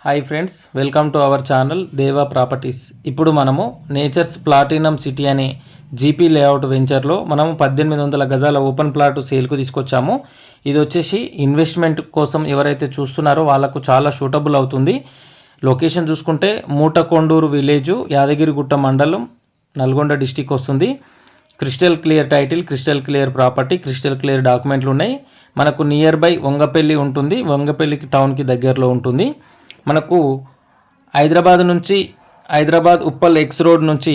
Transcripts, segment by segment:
Hi friends, welcome to our channel దేవా properties. ఇప్పుడు మనము నేచర్స్ ప్లాటినం సిటీ అనే జీపీ లేఅవుట్ వెంచర్లో మనము 1800 గజాల ఓపెన్ ప్లాట్ సేల్కు తీసుకొచ్చాము. ఇది వచ్చేసి ఇన్వెస్ట్మెంట్ కోసం ఎవరైతే చూస్తున్నారో వాళ్ళకు చాలా సూటబుల్ అవుతుంది. లొకేషన్ చూసుకుంటే మూటకొండూరు విలేజ్, యాదగిరిగుట్ట మండలం, నల్గొండ డిస్టిక్ వస్తుంది. Crystal clear title, crystal clear property, crystal clear డాక్యుమెంట్లు ఉన్నాయి. మనకు నియర్ బై వంగపల్లి ఉంటుంది. వంగపల్లికి టౌన్కి దగ్గరలో ఉంటుంది. మనకు హైదరాబాద్ ఉప్పల్ ఎక్స్ రోడ్ నుంచి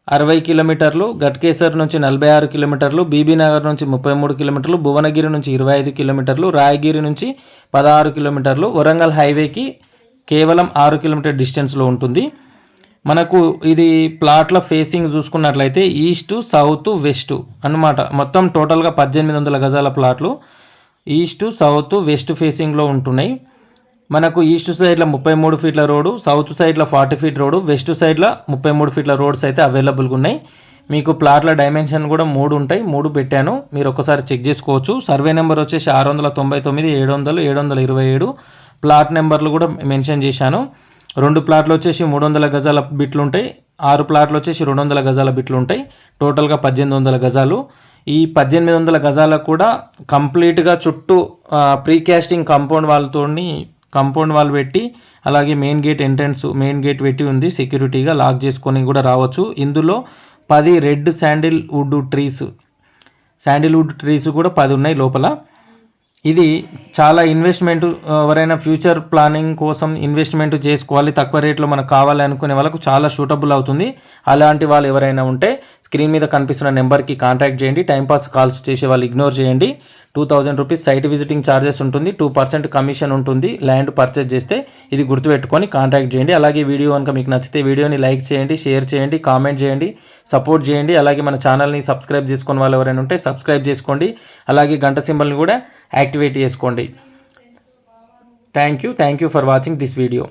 60 కిలోమీటర్లు, గట్కేసర్ నుంచి 46 కిలోమీటర్లు, బీబీనగర్ నుంచి 33 కిలోమీటర్లు, భువనగిరి నుంచి 25 కిలోమీటర్లు, రాయగిరి నుంచి 16 కిలోమీటర్లు, వరంగల్ హైవేకి కేవలం 6 కిలోమీటర్ డిస్టెన్స్లో ఉంటుంది. మనకు ఇది ప్లాట్ల ఫేసింగ్ చూసుకున్నట్లయితే ఈస్ట్, సౌత్, వెస్ట్ అన్నమాట. మొత్తం టోటల్గా 1800 గజాల ప్లాట్లు ఈస్ట్, సౌత్, వెస్ట్ ఫేసింగ్లో ఉంటున్నాయి. మనకు ఈస్ట్ సైడ్లో 33 ఫీట్ల రోడ్డు, సౌత్ సైడ్లో 40 ఫీట్ రోడ్డు, వెస్ట్ సైడ్లో 33 ఫీట్ల రోడ్స్ అయితే అవైలబుల్గా ఉన్నాయి. మీకు ప్లాట్ల డైమెన్షన్ కూడా 3 ఉంటాయి. 3 పెట్టాను, మీరు ఒకసారి చెక్ చేసుకోవచ్చు. సర్వే నెంబర్ వచ్చేసి 699, 700, 727. ప్లాట్ నెంబర్లు కూడా మెన్షన్ చేశాను. 2 ప్లాట్లు వచ్చేసి 300 గజాల బిట్లు ఉంటాయి. 6 ప్లాట్లు వచ్చేసి 200 గజాల బిట్లు ఉంటాయి. టోటల్గా 1800 గజాలు. ఈ 1800 గజాలకు కూడా కంప్లీట్గా చుట్టూ ప్రీకాస్టింగ్ కాంపౌండ్ వాల్ పెట్టి, అలాగే మెయిన్ గేట్ పెట్టి ఉంది. సెక్యూరిటీగా లాక్ చేసుకొని కూడా రావచ్చు. ఇందులో 10 రెడ్ శాండిల్వుడ్ ట్రీస్ కూడా 10 ఉన్నాయి లోపల. ఇది చాలా ఇన్వెస్ట్మెంట్, ఎవరైనా ఫ్యూచర్ ప్లానింగ్ కోసం ఇన్వెస్ట్మెంట్ చేసుకోవాలి, తక్కువ రేట్లో మనకు కావాలి అనుకునే వాళ్ళకు చాలా సూటబుల్ అవుతుంది. అలాంటి వాళ్ళు ఎవరైనా ఉంటే స్క్రీన్ మీద కనిపిస్తున్న నెంబర్కి కాంటాక్ట్ చేయండి. టైంపాస్ కాల్స్ చేసే వాళ్ళు ఇగ్నోర్ చేయండి. 2000 రూపీస్ సైట్ విజిటింగ్ ఛార్జెస్ ఉంటుంది. 2% కమిషన్ ఉంటుంది ల్యాండ్ పర్చేజ్ చేస్తే. ఇది గుర్తుపెట్టుకొని కాంటాక్ట్ చేయండి. అలాగే వీడియో కనుక మీకు నచ్చితే వీడియోని లైక్ చేయండి, షేర్ చేయండి, కామెంట్ చేయండి, సపోర్ట్ చేయండి. అలాగే మన ఛానల్ని సబ్స్క్రైబ్ చేసుకునే వాళ్ళు ఎవరైనా ఉంటే సబ్స్క్రైబ్ చేసుకోండి. అలాగే గంట సింబల్ని కూడా యాక్టివేట్ చేసుకోండి. Thank you for watching this video.